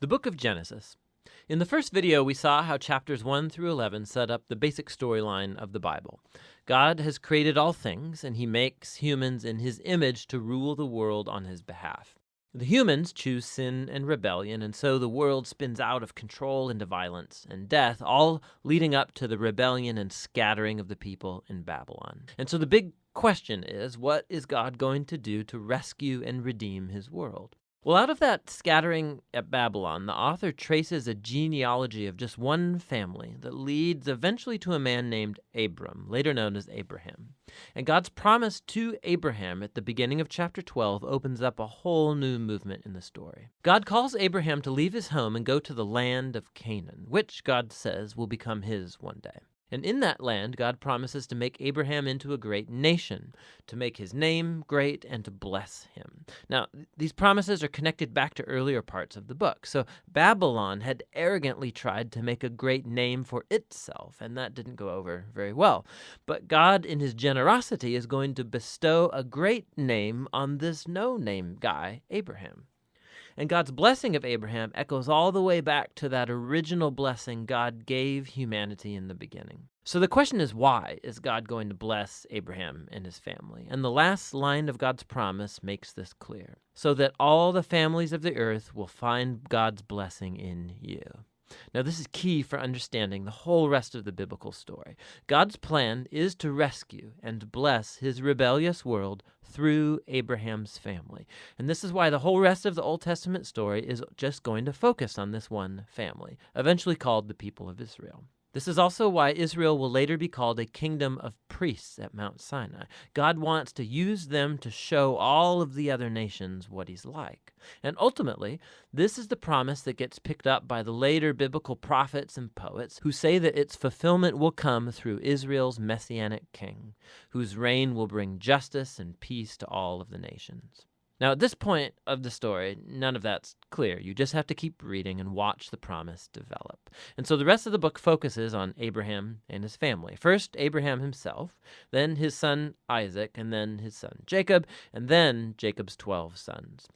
The book of Genesis. In the first video, we saw how chapters 1 through 11 set up the basic storyline of the Bible. God has created all things, and he makes humans in his image to rule the world on his behalf. The humans choose sin and rebellion, and so the world spins out of control into violence and death, all leading up to the rebellion and scattering of the people in Babylon. And so the big question is, what is God going to do to rescue and redeem his world? Well, out of that scattering at Babylon, the author traces a genealogy of just one family that leads eventually to a man named Abram, later known as Abraham. And God's promise to Abraham at the beginning of chapter 12 opens up a whole new movement in the story. God calls Abraham to leave his home and go to the land of Canaan, which God says will become his one day. And in that land, God promises to make Abraham into a great nation, to make his name great, and to bless him. Now, these promises are connected back to earlier parts of the book. So Babylon had arrogantly tried to make a great name for itself, and that didn't go over very well. But God, in his generosity, is going to bestow a great name on this no-name guy, Abraham. And God's blessing of Abraham echoes all the way back to that original blessing God gave humanity in the beginning. So the question is, why is God going to bless Abraham and his family? And the last line of God's promise makes this clear. So that all the families of the earth will find God's blessing in you. Now, this is key for understanding the whole rest of the biblical story. God's plan is to rescue and bless his rebellious world through Abraham's family. And this is why the whole rest of the Old Testament story is just going to focus on this one family, eventually called the people of Israel. This is also why Israel will later be called a kingdom of priests at Mount Sinai. God wants to use them to show all of the other nations what he's like. And ultimately, this is the promise that gets picked up by the later biblical prophets and poets who say that its fulfillment will come through Israel's messianic king, whose reign will bring justice and peace to all of the nations. Now, at this point of the story, none of that's clear. You just have to keep reading and watch the promise develop. And so the rest of the book focuses on Abraham and his family. First, Abraham himself, then his son Isaac, and then his son Jacob, and then Jacob's 12 sons.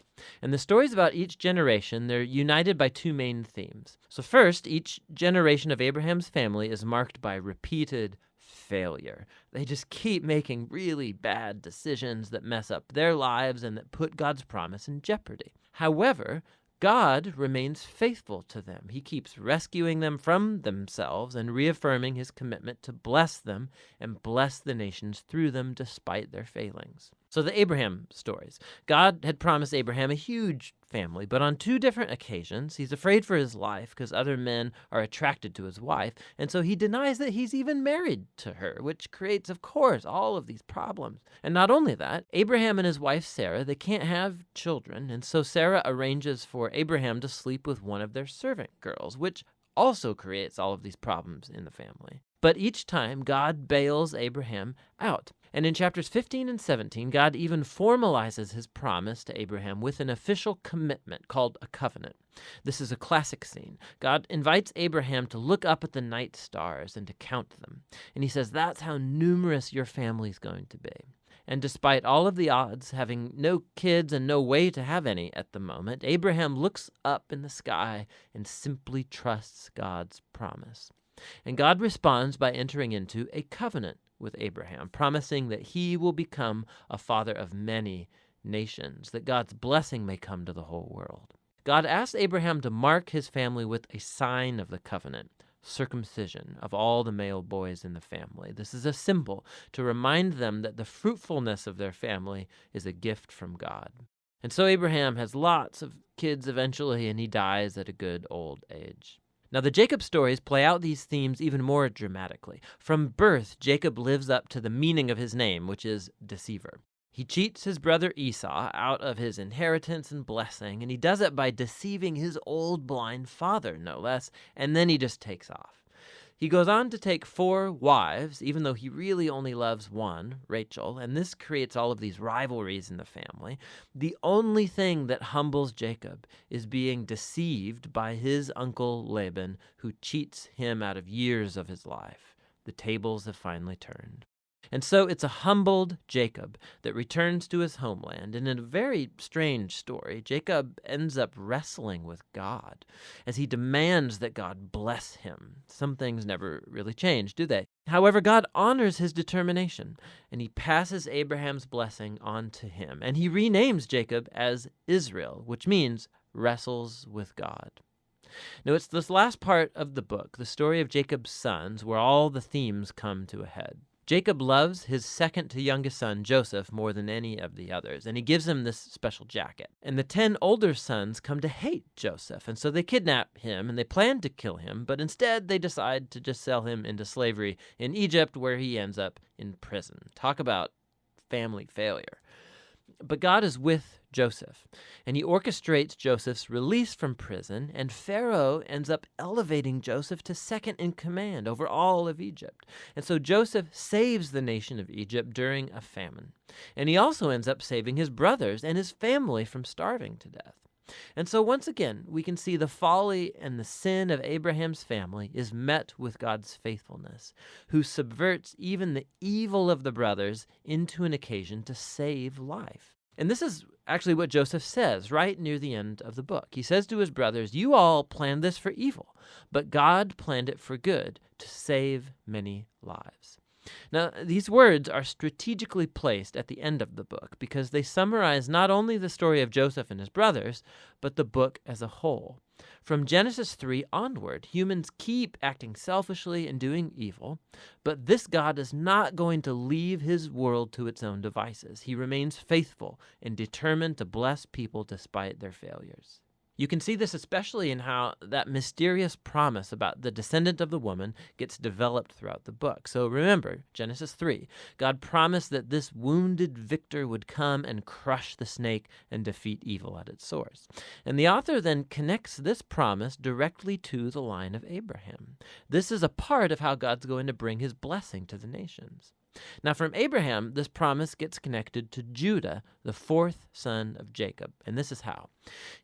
And the stories about each generation, they're united by two main themes. So first, each generation of Abraham's family is marked by repeated failure. They just keep making really bad decisions that mess up their lives and that put God's promise in jeopardy. However, God remains faithful to them. He keeps rescuing them from themselves and reaffirming his commitment to bless them and bless the nations through them despite their failings. So the Abraham stories. God had promised Abraham a huge family, but on two different occasions, he's afraid for his life because other men are attracted to his wife, and so he denies that he's even married to her, which creates, of course, all of these problems. And not only that, Abraham and his wife Sarah, they can't have children, and so Sarah arranges for Abraham to sleep with one of their servant girls, which also creates all of these problems in the family. But each time, God bails Abraham out. And in chapters 15 and 17, God even formalizes his promise to Abraham with an official commitment called a covenant. This is a classic scene. God invites Abraham to look up at the night stars and to count them. And he says, that's how numerous your family's going to be. And despite all of the odds, having no kids and no way to have any at the moment, Abraham looks up in the sky and simply trusts God's promise. And God responds by entering into a covenant with Abraham, promising that he will become a father of many nations, that God's blessing may come to the whole world. God asked Abraham to mark his family with a sign of the covenant, circumcision of all the male boys in the family. This is a symbol to remind them that the fruitfulness of their family is a gift from God. And so Abraham has lots of kids eventually, and he dies at a good old age. Now, the Jacob stories play out these themes even more dramatically. From birth, Jacob lives up to the meaning of his name, which is deceiver. He cheats his brother Esau out of his inheritance and blessing, and he does it by deceiving his old blind father, no less, and then he just takes off. He goes on to take 4 wives, even though he really only loves one, Rachel, and this creates all of these rivalries in the family. The only thing that humbles Jacob is being deceived by his uncle Laban, who cheats him out of years of his life. The tables have finally turned. And so it's a humbled Jacob that returns to his homeland. And in a very strange story, Jacob ends up wrestling with God as he demands that God bless him. Some things never really change, do they? However, God honors his determination, and he passes Abraham's blessing on to him. And he renames Jacob as Israel, which means wrestles with God. Now, it's this last part of the book, the story of Jacob's sons, where all the themes come to a head. Jacob loves his second to youngest son, Joseph, more than any of the others, and he gives him this special jacket. And the 10 older sons come to hate Joseph, and so they kidnap him, and they plan to kill him, but instead they decide to just sell him into slavery in Egypt, where he ends up in prison. Talk about family failure. But God is with Joseph, and he orchestrates Joseph's release from prison, and Pharaoh ends up elevating Joseph to second in command over all of Egypt. And so Joseph saves the nation of Egypt during a famine. And he also ends up saving his brothers and his family from starving to death. And so once again, we can see the folly and the sin of Abraham's family is met with God's faithfulness, who subverts even the evil of the brothers into an occasion to save life. And this is actually what Joseph says right near the end of the book. He says to his brothers, "You all planned this for evil, but God planned it for good, to save many lives." Now, these words are strategically placed at the end of the book because they summarize not only the story of Joseph and his brothers, but the book as a whole. From Genesis 3 onward, humans keep acting selfishly and doing evil, but this God is not going to leave his world to its own devices. He remains faithful and determined to bless people despite their failures. You can see this especially in how that mysterious promise about the descendant of the woman gets developed throughout the book. So remember, Genesis 3, God promised that this wounded victor would come and crush the snake and defeat evil at its source. And the author then connects this promise directly to the line of Abraham. This is a part of how God's going to bring his blessing to the nations. Now, from Abraham, this promise gets connected to Judah, the fourth son of Jacob, and this is how.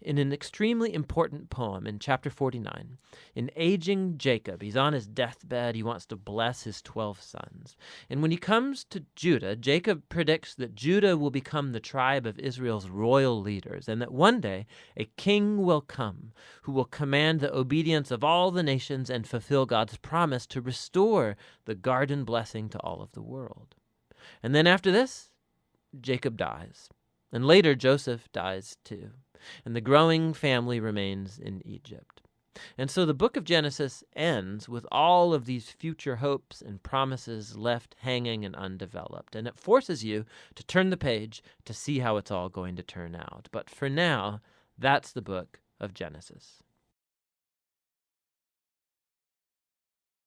In an extremely important poem in chapter 49, in aging Jacob, he's on his deathbed, he wants to bless his 12 sons. And when he comes to Judah, Jacob predicts that Judah will become the tribe of Israel's royal leaders, and that one day a king will come who will command the obedience of all the nations and fulfill God's promise to restore the garden blessing to all of the world. And then after this, Jacob dies. And later, Joseph dies too. And the growing family remains in Egypt. And so the book of Genesis ends with all of these future hopes and promises left hanging and undeveloped. And it forces you to turn the page to see how it's all going to turn out. But for now, that's the book of Genesis.